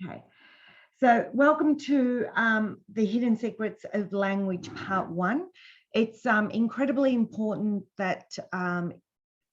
Okay, so welcome to the Hidden Secrets of Language Part 1. It's incredibly important that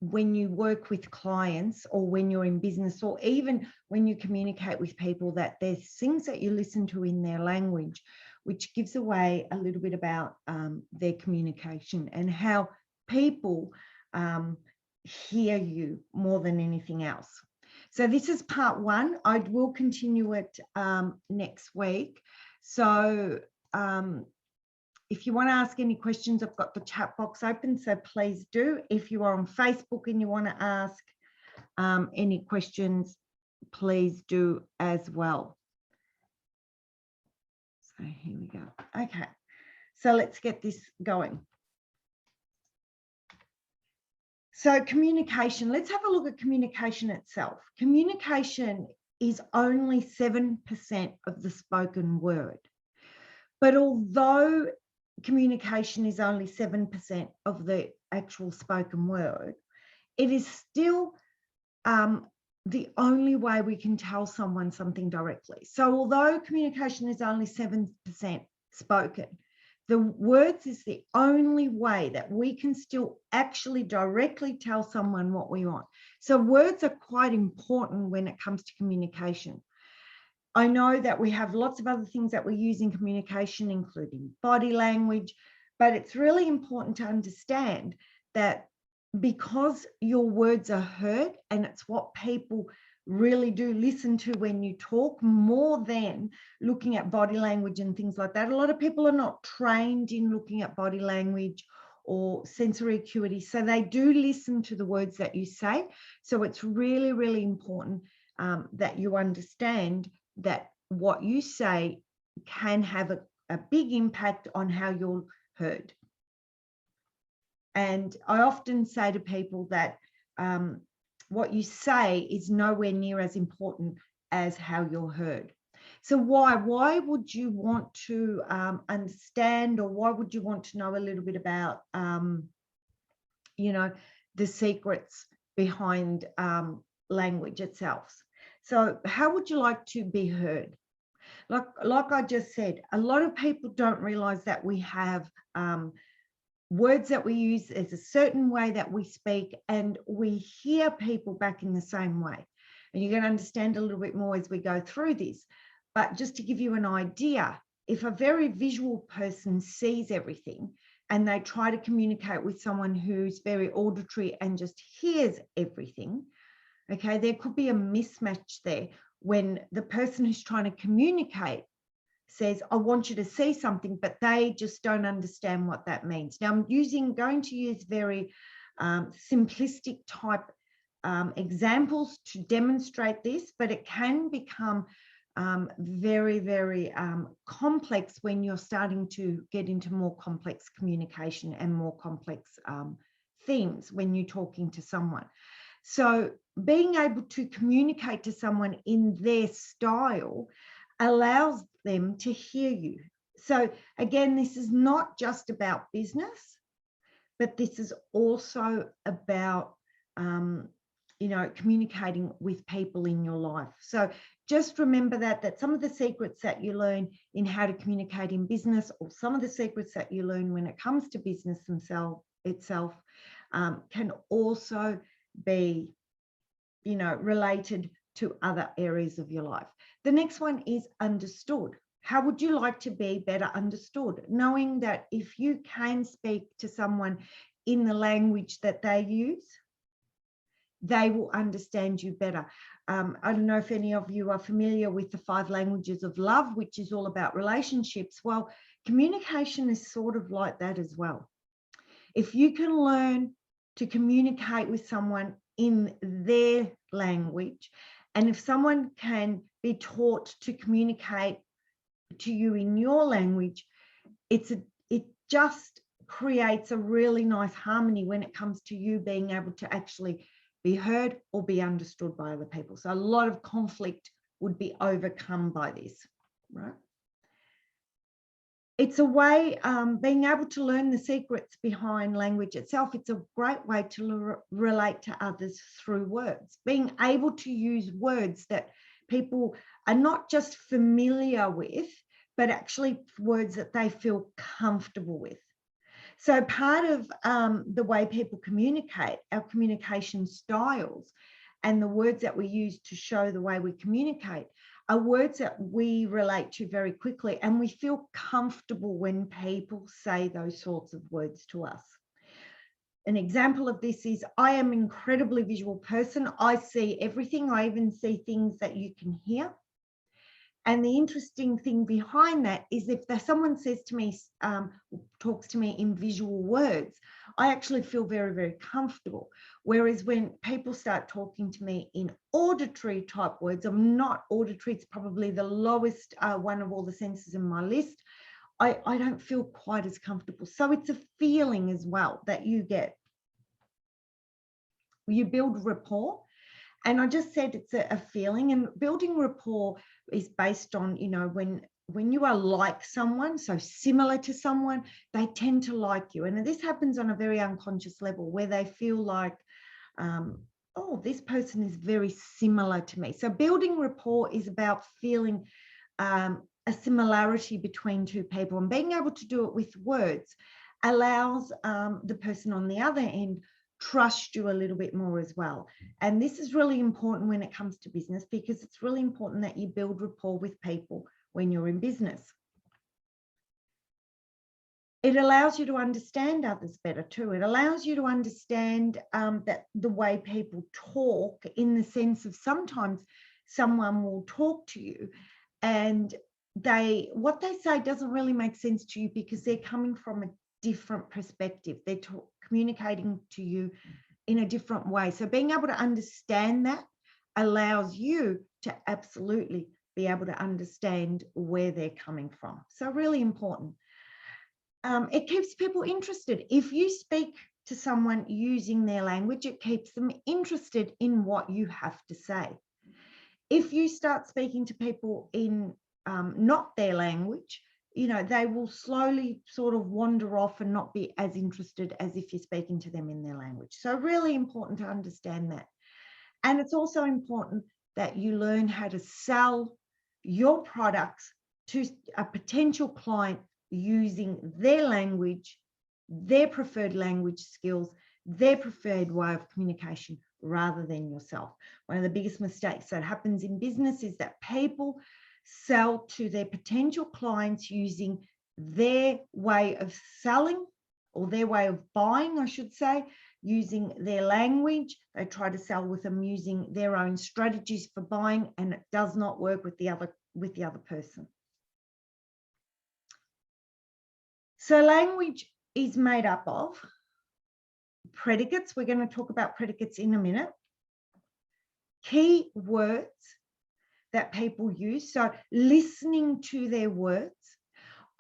when you work with clients or when you're in business or even when you communicate with people, that there's things that you listen to in their language which gives away a little bit about their communication and how people hear you more than anything else. So this is part 1. I will continue it next week. So if you want to ask any questions, I've got the chat box open, so please do. If you are on Facebook and you want to ask any questions, please do as well. So here we go. Okay, so let's get this going. So communication, let's have a look at communication itself. Communication is only 7% of the spoken word. But although communication is only 7% of the actual spoken word, it is still the only way we can tell someone something directly. So although communication is only 7% spoken, the words is the only way that we can still actually directly tell someone what we want. So words are quite important when it comes to communication. I know that we have lots of other things that we use in communication, including body language, but it's really important to understand that because your words are heard, and it's what people really do listen to when you talk, more than looking at body language and things like that. A lot of people are not trained in looking at body language or sensory acuity, so they do listen to the words that you say. So it's really, really important that you understand that what you say can have a big impact on how you're heard. And I often say to people that what you say is nowhere near as important as how you're heard. So why would you want to understand, or why would you want to know a little bit about, you know, the secrets behind language itself? So how would you like to be heard? Like I just said, a lot of people don't realize that we have words that we use. There's a certain way that we speak, and we hear people back in the same way. And you're going to understand a little bit more as we go through this. But just to give you an idea, if a very visual person sees everything and they try to communicate with someone who's very auditory and just hears everything, okay, there could be a mismatch there when the person who's trying to communicate says, I want you to see something, but they just don't understand what that means. Now, I'm going to use very simplistic type examples to demonstrate this, but it can become very, very complex when you're starting to get into more complex communication and more complex themes when you're talking to someone. So being able to communicate to someone in their style allows them to hear you. So again, this is not just about business, but this is also about, you know, communicating with people in your life. So just remember that some of the secrets that you learn in how to communicate in business, or some of the secrets that you learn when it comes to business itself, can also be, you know, related to other areas of your life. The next one is understood. How would you like to be better understood? Knowing that if you can speak to someone in the language that they use, they will understand you better. I don't know if any of you are familiar with the 5 languages of love, which is all about relationships. Well, communication is sort of like that as well. If you can learn to communicate with someone in their language, and if someone can be taught to communicate to you in your language, it just creates a really nice harmony when it comes to you being able to actually be heard or be understood by other people. So a lot of conflict would be overcome by this, right? It's a way, being able to learn the secrets behind language itself, it's a great way to relate to others through words. Being able to use words that people are not just familiar with, but actually words that they feel comfortable with. So part of the way people communicate, our communication styles, and the words that we use to show the way we communicate are words that we relate to very quickly, and we feel comfortable when people say those sorts of words to us. An example of this is, I am an incredibly visual person. I see everything. I even see things that you can hear. And the interesting thing behind that is, if someone says to me, talks to me in visual words, I actually feel very, very comfortable. Whereas when people start talking to me in auditory type words, I'm not auditory, it's probably the lowest one of all the senses in my list, I don't feel quite as comfortable. So it's a feeling as well that you get. You build rapport. And I just said it's a feeling, and building rapport is based on, you know, when you are like someone, so similar to someone, they tend to like you. And this happens on a very unconscious level, where they feel like, oh, this person is very similar to me. So building rapport is about feeling a similarity between two people, and being able to do it with words allows the person on the other end trust you a little bit more as well. And this is really important when it comes to business, because it's really important that you build rapport with people when you're in business. It allows you to understand others better too. It allows you to understand that the way people talk, in the sense of sometimes someone will talk to you and what they say doesn't really make sense to you, because they're coming from a different perspective. They're communicating to you in a different way. So being able to understand that allows you to absolutely be able to understand where they're coming from. So really important. It keeps people interested. If you speak to someone using their language, it keeps them interested in what you have to say. If you start speaking to people in not their language, you know, they will slowly sort of wander off and not be as interested as if you're speaking to them in their language. So really important to understand that. And it's also important that you learn how to sell your products to a potential client using their language, their preferred language skills, their preferred way of communication, rather than yourself. One of the biggest mistakes that happens in business is that people sell to their potential clients using their way of selling, or their way of buying, I should say, using their language. They try to sell with them using their own strategies for buying, and it does not work with the other person. So language is made up of predicates. We're going to talk about predicates in a minute. Key words that people use. So listening to their words.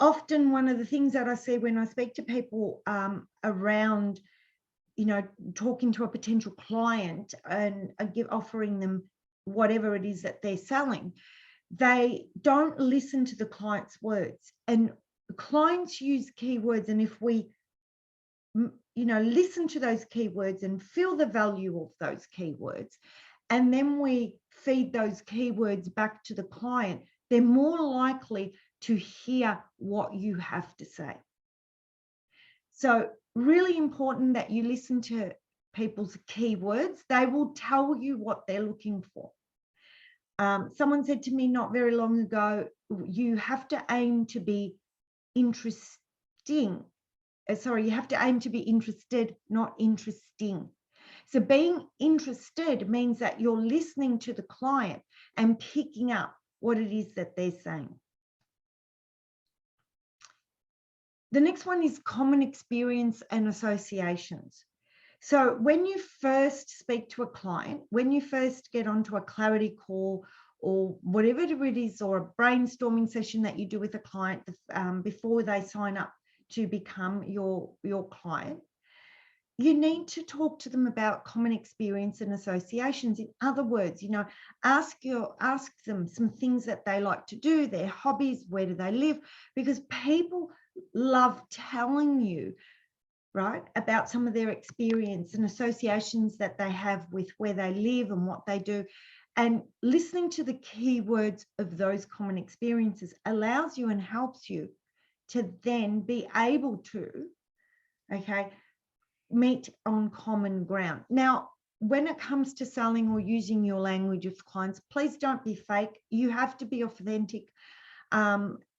Often one of the things that I see when I speak to people around, you know, talking to a potential client and offering them whatever it is that they're selling, they don't listen to the client's words. And clients use keywords, and if we, you know, listen to those keywords and feel the value of those keywords, and then we feed those keywords back to the client, they're more likely to hear what you have to say. So really important that you listen to people's keywords. They will tell you what they're looking for. Someone said to me not very long ago, you have to aim to be interesting. You have to aim to be interested, not interesting. So being interested means that you're listening to the client and picking up what it is that they're saying. The next one is common experience and associations. So when you first speak to a client, when you first get onto a clarity call or whatever it is, or a brainstorming session that you do with a client before they sign up to become your client, you need to talk to them about common experience and associations. In other words, you know, ask them some things that they like to do, their hobbies, where do they live, because people love telling you, right, about some of their experience and associations that they have with where they live and what they do. And listening to the keywords of those common experiences allows you and helps you to then be able to, okay, meet on common ground. Now, when it comes to selling or using your language with clients, please don't be fake. You have to be authentic.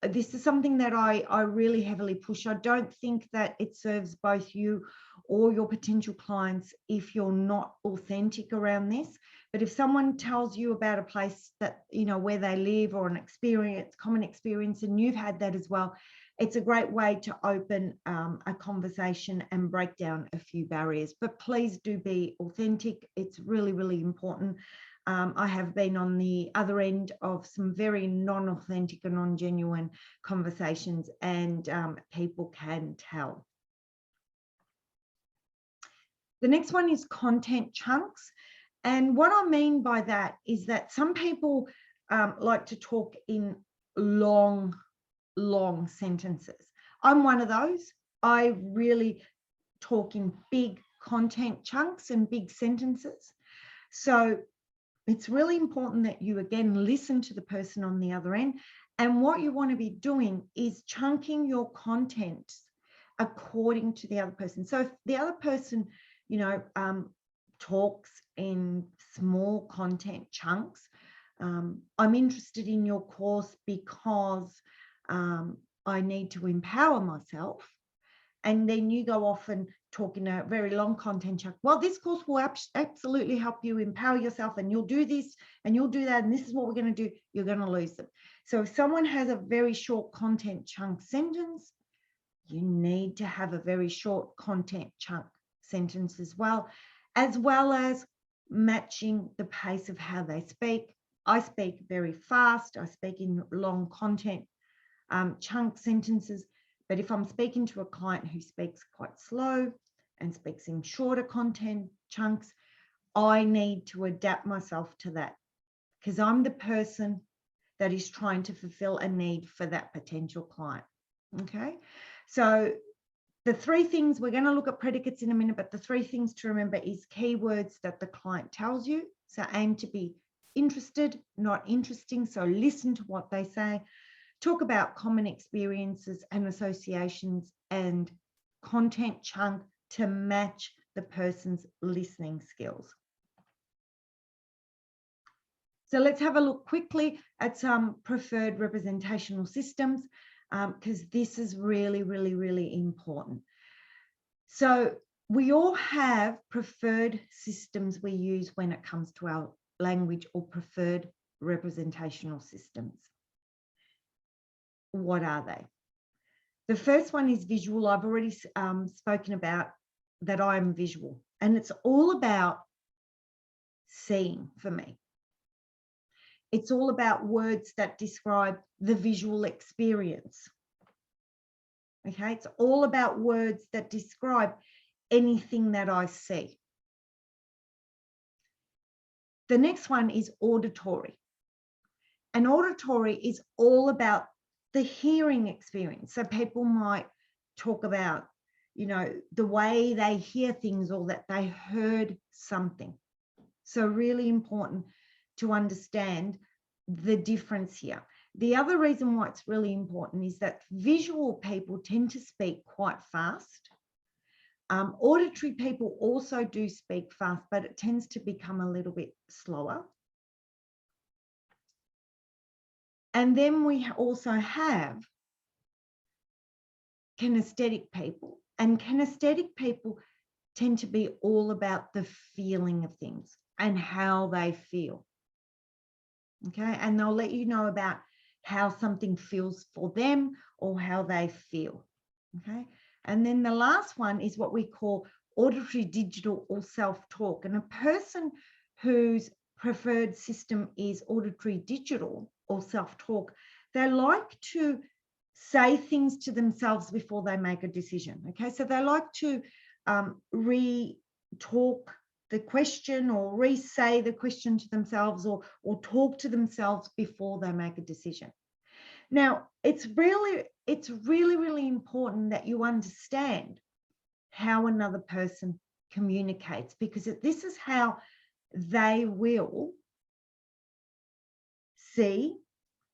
This is something that I really heavily push. I don't think that it serves both you or your potential clients if you're not authentic around this. But if someone tells you about a place that, you know, where they live or an experience, common experience, and you've had that as well, it's a great way to open a conversation and break down a few barriers. But please do be authentic. It's really, really important. I have been on the other end of some very non-authentic and non-genuine conversations, and people can tell. The next one is content chunks. And what I mean by that is that some people like to talk in long sentences. I'm one of those. I really talk in big content chunks and big sentences. So it's really important that you, again, listen to the person on the other end. And what you want to be doing is chunking your content according to the other person. So if the other person, you know, talks in small content chunks, I'm interested in your course because I need to empower myself. And then you go off and talk in a very long content chunk. Well, this course will absolutely help you empower yourself, and you'll do this and you'll do that, and this is what we're going to do. You're going to lose them. So if someone has a very short content chunk sentence, you need to have a very short content chunk sentence as well as matching the pace of how they speak. I speak very fast. I speak in long content chunk sentences. But if I'm speaking to a client who speaks quite slow and speaks in shorter content chunks, I need to adapt myself to that, because I'm the person that is trying to fulfill a need for that potential client. Okay, so the three things, we're going to look at predicates in a minute, but the three things to remember is keywords that the client tells you. So aim to be interested, not interesting. So listen to what they say. Talk about common experiences and associations, and content chunk to match the person's listening skills. So let's have a look quickly at some preferred representational systems, because this is really, really, really important. So we all have preferred systems we use when it comes to our language, or preferred representational systems. What are they? The first one is visual. I've already spoken about that. I'm visual, and it's all about seeing for me. It's all about words that describe the visual experience. Okay, it's all about words that describe anything that I see. The next one is auditory. And auditory is all about the hearing experience. So people might talk about, you know, the way they hear things, or that they heard something. So really important to understand the difference here. The other reason why it's really important is that visual people tend to speak quite fast. Auditory people also do speak fast, but it tends to become a little bit slower. And then we also have kinesthetic people, and kinesthetic people tend to be all about the feeling of things and how they feel. Okay, and they'll let you know about how something feels for them or how they feel. Okay, and then the last one is what we call auditory digital or self-talk. And a person whose preferred system is auditory digital or self-talk, they like to say things to themselves before they make a decision. Okay, so they like to re-talk the question, or re-say the question to themselves, or talk to themselves before they make a decision. Now, it's really, really important that you understand how another person communicates, because this is how they will see,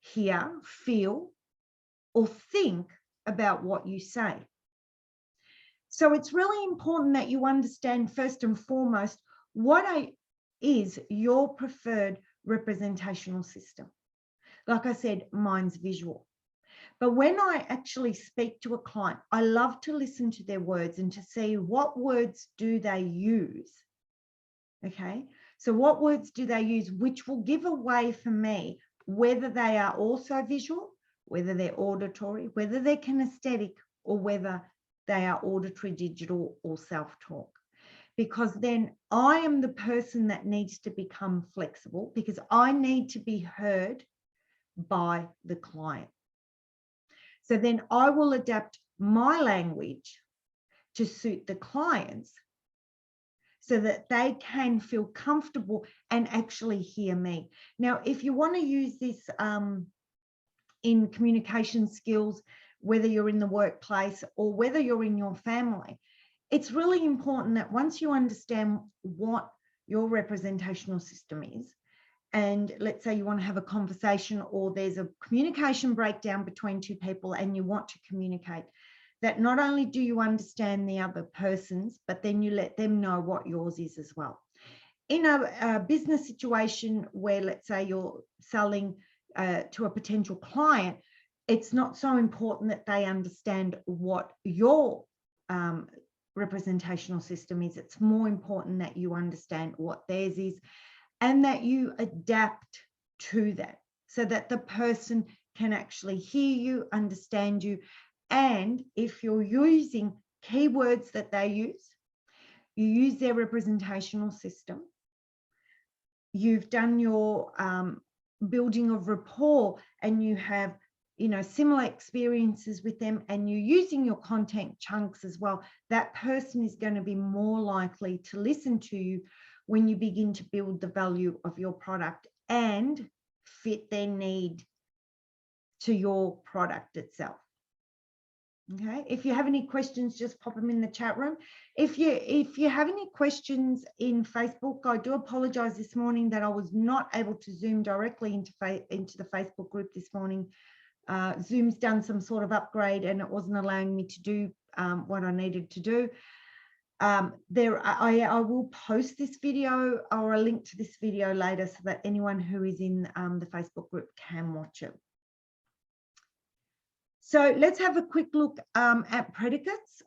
hear, feel, or think about what you say. So it's really important that you understand first and foremost what is your preferred representational system. Like I said, mine's visual. But when I actually speak to a client, I love to listen to their words and to see what words do they use. Okay, so what words do they use, which will give away for me whether they are also visual, whether they're auditory, whether they're kinesthetic, or whether they are auditory, digital, or self-talk. Because then I am the person that needs to become flexible, because I need to be heard by the client. So then I will adapt my language to suit the clients so that they can feel comfortable and actually hear me. Now, if you want to use this in communication skills, whether you're in the workplace or whether you're in your family, it's really important that once you understand what your representational system is, and let's say you want to have a conversation or there's a communication breakdown between two people and you want to communicate, that not only do you understand the other person's, but then you let them know what yours is as well. In a business situation where, let's say, you're selling to a potential client, it's not so important that they understand what your representational system is. It's more important that you understand what theirs is and that you adapt to that so that the person can actually hear you, understand you. And if you're using keywords that they use, you use their representational system, you've done your building of rapport and you have, you know, similar experiences with them and you're using your content chunks as well, that person is going to be more likely to listen to you when you begin to build the value of your product and fit their need to your product itself. Okay, if you have any questions, just pop them in the chat room. If you have any questions in Facebook, I do apologize this morning that I was not able to Zoom directly into the Facebook group this morning. Zoom's done some sort of upgrade and it wasn't allowing me to do what I needed to do. I will post this video or a link to this video later so that anyone who is in the Facebook group can watch it. So let's have a quick look at predicates,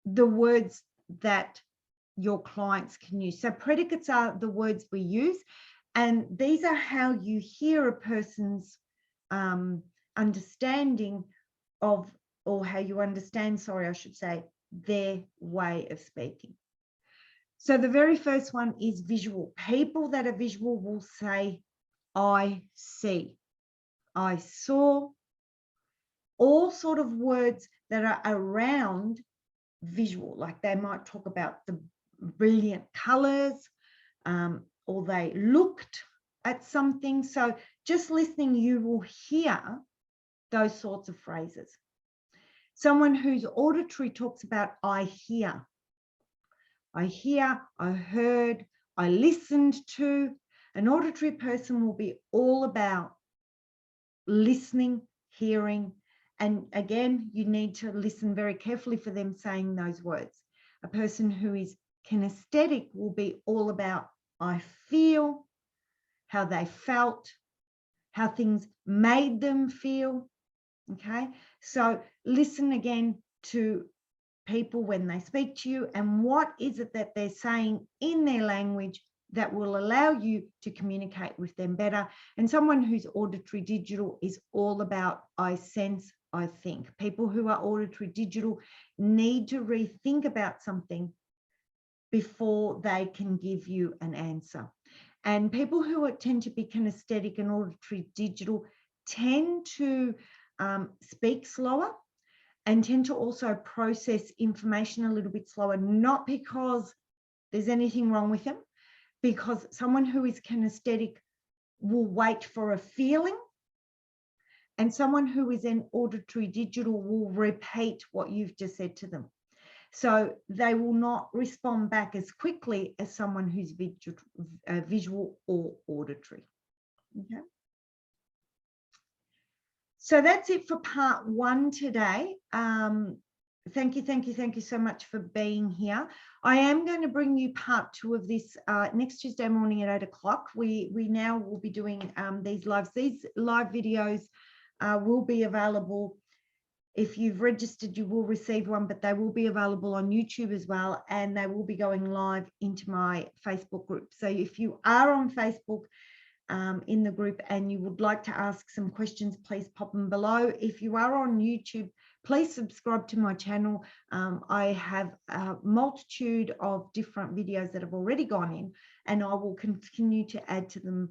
the words that your clients can use. So predicates are the words we use, and these are how you hear a person's understanding of, or how you understand, sorry, I should say, their way of speaking. So the very first one is visual. People that are visual will say, I see, I saw, all sort of words that are around visual, like they might talk about the brilliant colors, or they looked at something. So just listening, you will hear those sorts of phrases. Someone who's auditory talks about I hear, I heard, I listened to. An auditory person will be all about listening, hearing, and again, you need to listen very carefully for them saying those words. A person who is kinesthetic will be all about I feel, how they felt, how things made them feel. Okay, so listen again to people when they speak to you and what is it that they're saying in their language that will allow you to communicate with them better. And someone who's auditory digital is all about I sense, I think. People who are auditory digital need to rethink about something before they can give you an answer. And people who tend to be kinesthetic and auditory digital tend to speak slower and tend to also process information a little bit slower, not because there's anything wrong with them, because someone who is kinesthetic will wait for a feeling, and someone who is an auditory digital will repeat what you've just said to them. So they will not respond back as quickly as someone who's visual or auditory. Okay. So that's it for part 1 today. Thank you so much for being here. I am going to bring you part 2 of this next Tuesday morning at 8 o'clock. We now will be doing these lives. These live videos will be available. If you've registered, you will receive one, but they will be available on YouTube as well, and they will be going live into my Facebook group. So if you are on Facebook, in the group and you would like to ask some questions, please pop them below. If you are on YouTube, please subscribe to my channel. I have a multitude of different videos that have already gone in, and I will continue to add to them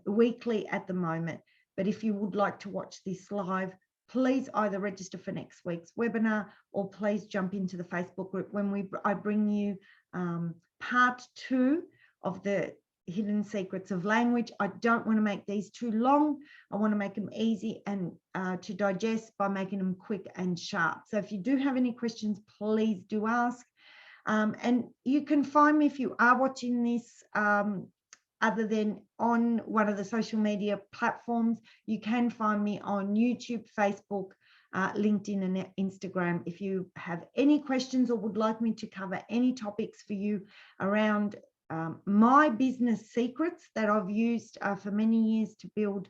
weekly at the moment. But if you would like to watch this live, please either register for next week's webinar or please jump into the Facebook group when I bring you part 2 of the Hidden Secrets of Language. I don't want to make these too long. I want to make them easy and to digest by making them quick and sharp. So if you do have any questions, please do ask. And you can find me, if you are watching this other than on one of the social media platforms, you can find me on YouTube, Facebook, LinkedIn and Instagram. If you have any questions or would like me to cover any topics for you around my business secrets that I've used for many years to build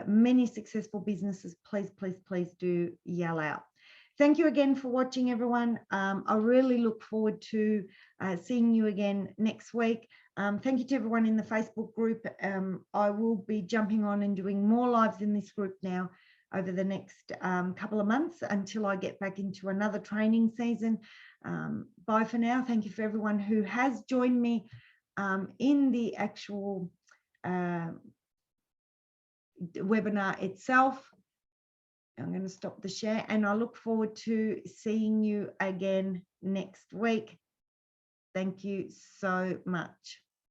many successful businesses, please do yell out. Thank you again for watching, everyone. I really look forward to seeing you again next week. Thank you to everyone in the Facebook group. I will be jumping on and doing more lives in this group now over the next couple of months until I get back into another training season. Bye for now. Thank you for everyone who has joined me in the actual webinar itself. I'm going to stop the share, and I look forward to seeing you again next week. Thank you so much.